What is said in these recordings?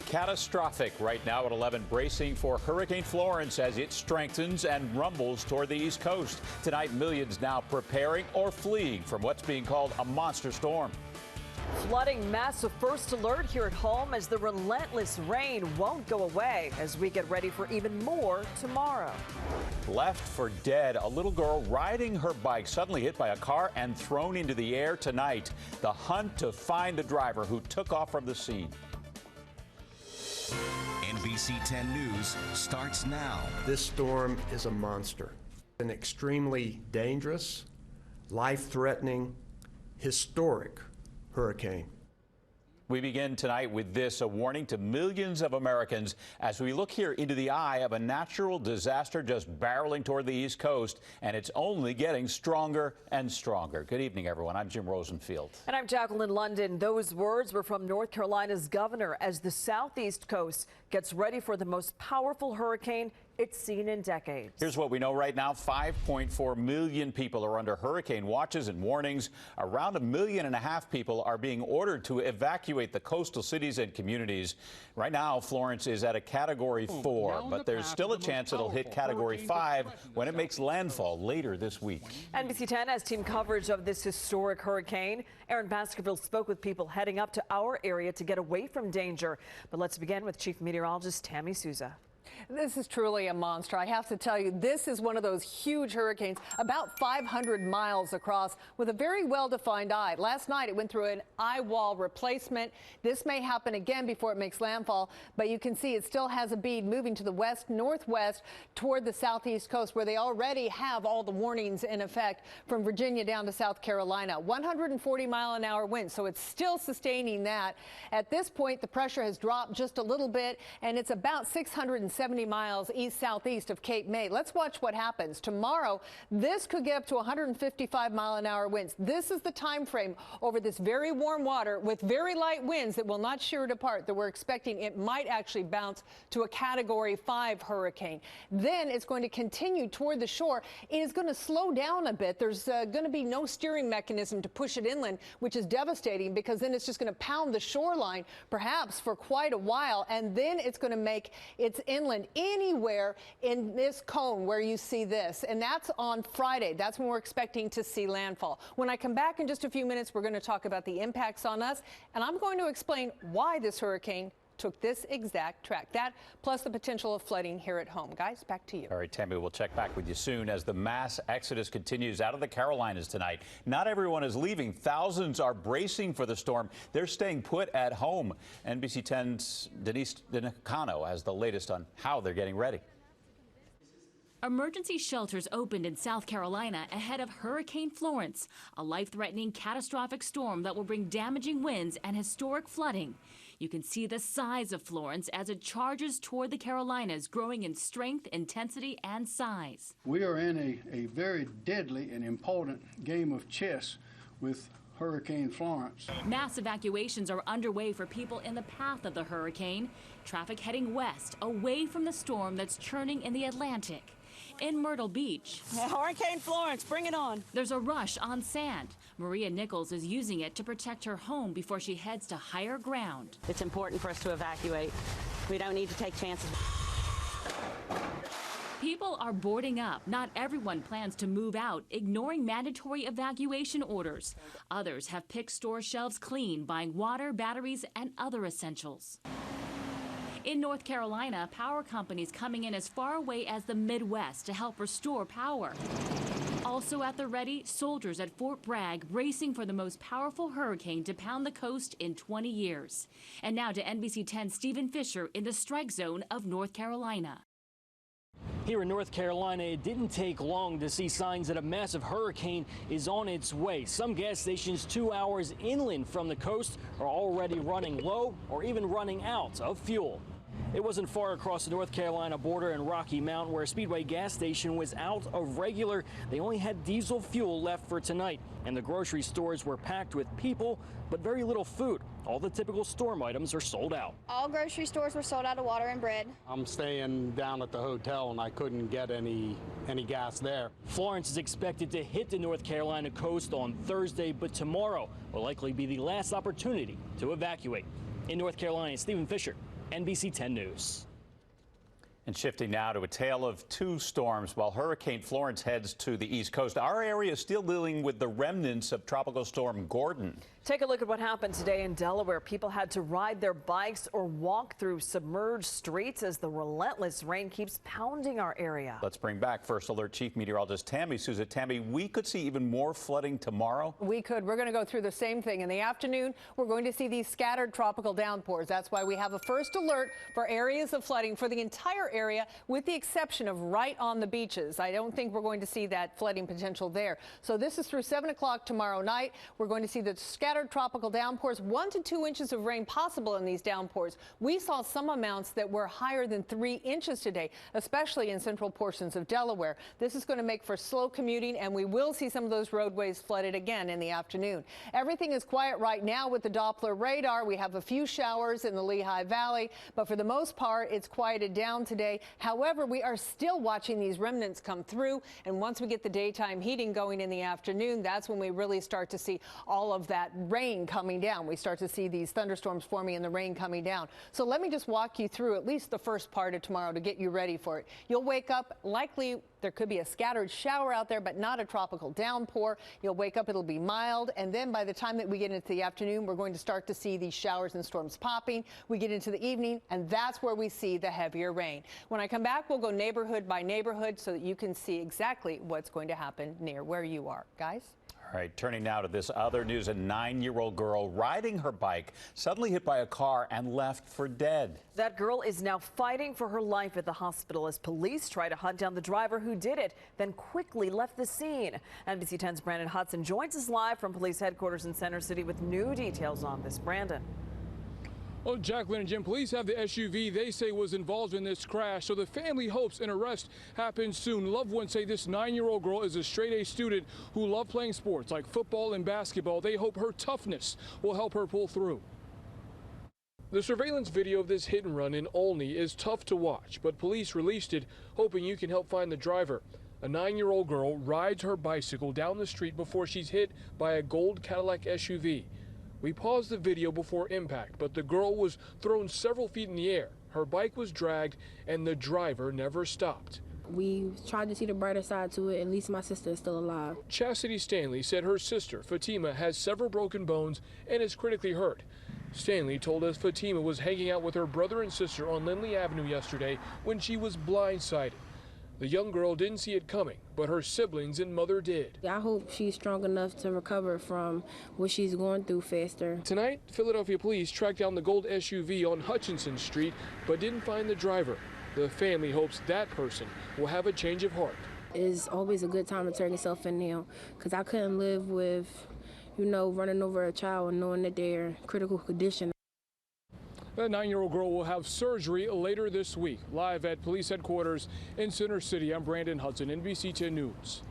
catastrophic right now at 11, bracing for Hurricane Florence as it strengthens and rumbles toward the East Coast. Tonight, millions now preparing or fleeing from what's being called a monster storm. Flooding, massive first alert here at home as the relentless rain won't go away as we get ready for even more tomorrow. Left for dead, a little girl riding her bike suddenly hit by a car and thrown into the air tonight. The hunt to find the driver who took off from the scene. NBC 10 News starts now. This storm is a monster, an extremely dangerous, life-threatening, historic hurricane. We begin tonight with this, a warning to millions of Americans as we look here into the eye of a natural disaster just barreling toward the East Coast, and it's only getting stronger and stronger. Good evening, everyone. I'm Jim Rosenfield. And I'm Jacqueline London. Those words were from North Carolina's governor as the southeast coast gets ready for the most powerful hurricane it's seen in decades. Here's what we know right now. 5.4 million people are under hurricane watches and warnings. Around 1.5 million people are being ordered to evacuate the coastal cities and communities. Right now, Florence is at a Category 4, but there's still a chance it'll hit Category 5 when it makes landfall later this week. NBC 10 has team coverage of this historic hurricane. Aaron Baskerville spoke with people heading up to our area to get away from danger. But let's begin with Chief Meteorologist Tammy Souza. This is truly a monster. I have to tell you, this is one of those huge hurricanes, about 500 miles across, with a very well-defined eye. Last night, it went through an eye wall replacement. This may happen again before it makes landfall, but you can see it still has a bead moving to the west-northwest toward the southeast coast, where they already have all the warnings in effect from Virginia down to South Carolina. 140-mile-an-hour winds, so it's still sustaining that. At this point, the pressure has dropped just a little bit, and it's about 670 miles east-southeast of Cape May. Let's watch what happens. Tomorrow, this could get up to 155-mile-an-hour winds. This is the time frame over this very warm water with very light winds that will not shear it apart, that we're expecting it might actually bounce to a Category 5 hurricane. Then it's going to continue toward the shore. It is going to slow down a bit. There's going to be no steering mechanism to push it inland, which is devastating because then it's just going to pound the shoreline perhaps for quite a while, and then it's going to make its inland anywhere in this cone where you see this, and that's on Friday. That's when we're expecting to see landfall. When I come back in just a few minutes, we're going to talk about the impacts on us, and I'm going to explain why this hurricane took this exact track. That plus the potential of flooding here at home. Guys, back to you. All right, Tammy, we'll check back with you soon as the mass exodus continues out of the Carolinas tonight. Not everyone is leaving. Thousands are bracing for the storm. They're staying put at home. NBC 10's Denise Denacano has the latest on how they're getting ready. Emergency shelters opened in South Carolina ahead of Hurricane Florence, a life-threatening catastrophic storm that will bring damaging winds and historic flooding. You can see the size of Florence as it charges toward the Carolinas, growing in strength, intensity, and size. We are in a very deadly and important game of chess with Hurricane Florence. Mass evacuations are underway for people in the path of the hurricane. Traffic heading west, away from the storm that's churning in the Atlantic. In Myrtle Beach, Hurricane Florence, bring it on. There's a rush on sand. Maria Nichols is using it to protect her home before she heads to higher ground. It's important for us to evacuate. We don't need to take chances. People are boarding up. Not everyone plans to move out, ignoring mandatory evacuation orders. Others have picked store shelves clean, buying water, batteries, and other essentials. In North Carolina, power companies coming in as far away as the Midwest to help restore power. Also at the ready, soldiers at Fort Bragg racing for the most powerful hurricane to pound the coast in 20 years. And now to NBC 10's Stephen Fisher in the strike zone of North Carolina. Here in North Carolina, it didn't take long to see signs that a massive hurricane is on its way. Some gas stations 2 hours inland from the coast are already running low or even running out of fuel. It wasn't far across the North Carolina border in Rocky Mount where a Speedway gas station was out of regular. They only had diesel fuel left for tonight, and the grocery stores were packed with people, but very little food. All the typical storm items are sold out. All grocery stores were sold out of water and bread. I'm staying down at the hotel and I couldn't get any gas there. Florence is expected to hit the North Carolina coast on Thursday, but tomorrow will likely be the last opportunity to evacuate. In North Carolina, Stephen Fisher, NBC 10 News. And shifting now to a tale of two storms while Hurricane Florence heads to the East Coast. Our area is still dealing with the remnants of Tropical Storm Gordon. Take a look at what happened today in Delaware. People had to ride their bikes or walk through submerged streets as the relentless rain keeps pounding our area. Let's bring back First Alert Chief Meteorologist Tammy Souza. Tammy, we could see even more flooding tomorrow. We could. We're going to go through the same thing. In the afternoon, we're going to see these scattered tropical downpours. That's why we have a first alert for areas of flooding for the entire area, with the exception of right on the beaches. I don't think we're going to see that flooding potential there. So this is through 7 o'clock tomorrow night. We're going to see the scattered tropical downpours, 1 to 2 inches of rain possible in these downpours. We saw some amounts that were higher than 3 inches today, especially in central portions of Delaware. This is going to make for slow commuting, and we will see some of those roadways flooded again in the afternoon. Everything is quiet right now with the Doppler radar. We have a few showers in the Lehigh Valley, but for the most part, it's quieted down today. However, we are still watching these remnants come through, and once we get the daytime heating going in the afternoon, that's when we really start to see all of that rain coming down. We start to see these thunderstorms forming and the rain coming down. So let me just walk you through at least the first part of tomorrow to get you ready for it. You'll wake up, likely there could be a scattered shower out there, but not a tropical downpour. You'll wake up, it'll be mild, and then by the time that we get into the afternoon, we're going to start to see these showers and storms popping. We get into the evening, and that's where we see the heavier rain. When I come back, we'll go neighborhood by neighborhood so that you can see exactly what's going to happen near where you are. Guys? All right, turning now to this other news. A 9-year-old girl riding her bike suddenly hit by a car and left for dead. That girl is now fighting for her life at the hospital as police try to hunt down the driver who did it, then quickly left the scene. NBC 10's Brandon Hudson joins us live from police headquarters in Center City with new details on this. Brandon. Well, Jacqueline and Jim, police have the SUV they say was involved in this crash, so the family hopes an arrest happens soon. Loved ones say this 9-year-old girl is a straight-A student who loved playing sports like football and basketball. They hope her toughness will help her pull through. The surveillance video of this hit and run in Olney is tough to watch, but police released it, hoping you can help find the driver. A 9-year-old girl rides her bicycle down the street before she's hit by a gold Cadillac SUV. We paused the video before impact, but the girl was thrown several feet in the air. Her bike was dragged, and the driver never stopped. We tried to see the brighter side to it. At least my sister is still alive. Chastity Stanley said her sister, Fatima, has several broken bones and is critically hurt. Stanley told us Fatima was hanging out with her brother and sister on Lindley Avenue yesterday when she was blindsided. The young girl didn't see it coming, but her siblings and mother did. I hope she's strong enough to recover from what she's going through faster. Tonight, Philadelphia police tracked down the gold SUV on Hutchinson Street, but didn't find the driver. The family hopes that person will have a change of heart. It's always a good time to turn yourself in now, because I couldn't live with, running over a child and knowing that they're in critical condition. The 9-year-old girl will have surgery later this week. Live at police headquarters in Center City, I'm Brandon Hudson, NBC 10 News.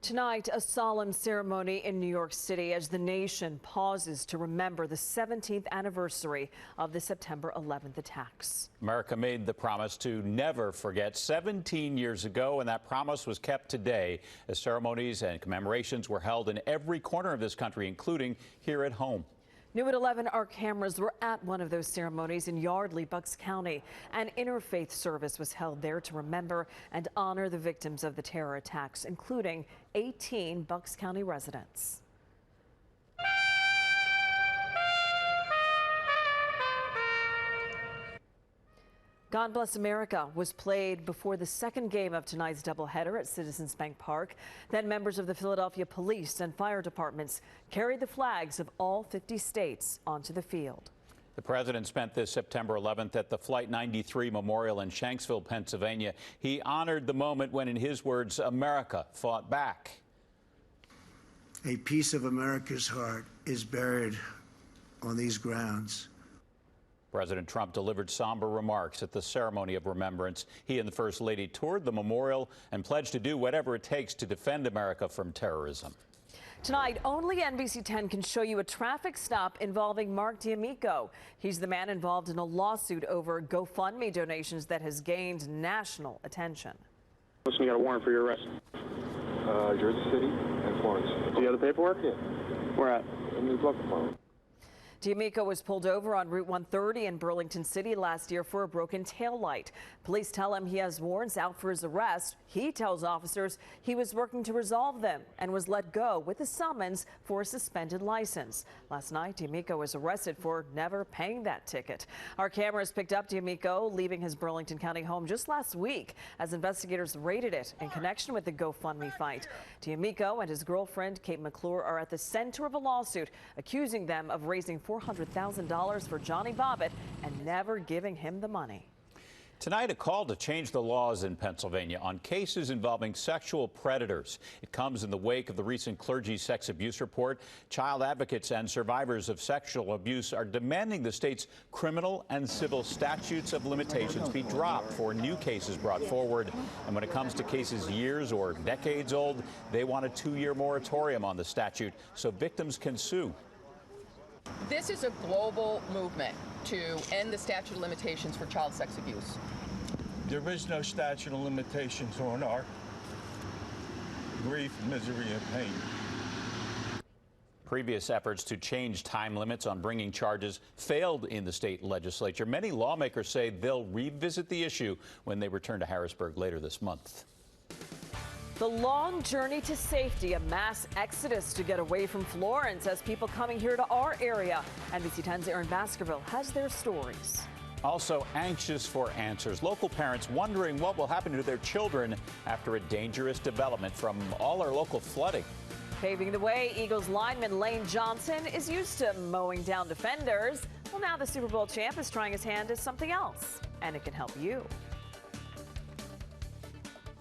Tonight, a solemn ceremony in New York City as the nation pauses to remember the 17th anniversary of the September 11th attacks. America made the promise to never forget 17 years ago, and that promise was kept today as ceremonies and commemorations were held in every corner of this country, including here at home. New at 11, our cameras were at one of those ceremonies in Yardley, Bucks County. An interfaith service was held there to remember and honor the victims of the terror attacks, including 18 Bucks County residents. God Bless America was played before the second game of tonight's doubleheader at Citizens Bank Park. Then members of the Philadelphia Police and Fire Departments carried the flags of all 50 states onto the field. The president spent this September 11th at the Flight 93 Memorial in Shanksville, Pennsylvania. He honored the moment when, in his words, America fought back. A piece of America's heart is buried on these grounds. President Trump delivered somber remarks at the ceremony of remembrance. He and the First Lady toured the memorial and pledged to do whatever it takes to defend America from terrorism. Tonight, only NBC 10 can show you a traffic stop involving Mark D'Amico. He's the man involved in a lawsuit over GoFundMe donations that has gained national attention. Listen, you got a warrant for your arrest. Jersey City and Florence. Do you have the paperwork? Yeah. Where at? In the glove compartment. D'Amico was pulled over on Route 130 in Burlington City last year for a broken taillight. Police tell him he has warrants out for his arrest. He tells officers he was working to resolve them and was let go with a summons for a suspended license. Last night, D'Amico was arrested for never paying that ticket. Our cameras picked up D'Amico leaving his Burlington County home just last week as investigators raided it in connection with the GoFundMe fight. D'Amico and his girlfriend, Kate McClure, are at the center of a lawsuit accusing them of raising $400,000 for Johnny Bobbitt and never giving him the money. Tonight, a call to change the laws in Pennsylvania on cases involving sexual predators. It comes in the wake of the recent clergy sex abuse report. Child advocates and survivors of sexual abuse are demanding the state's criminal and civil statutes of limitations be dropped for new cases brought forward. And when it comes to cases years or decades old, they want a 2-year moratorium on the statute so victims can sue. This is a global movement to end the statute of limitations for child sex abuse. There is no statute of limitations on our grief, misery, and pain. Previous efforts to change time limits on bringing charges failed in the state legislature. Many lawmakers say they'll revisit the issue when they return to Harrisburg later this month. The long journey to safety, a mass exodus to get away from Florence as people coming here to our area. NBC 10's Aaron Baskerville has their stories. Also anxious for answers. Local parents wondering what will happen to their children after a dangerous development from all our local flooding. Paving the way, Eagles lineman Lane Johnson is used to mowing down defenders. Well, now the Super Bowl champ is trying his hand at something else, and it can help you.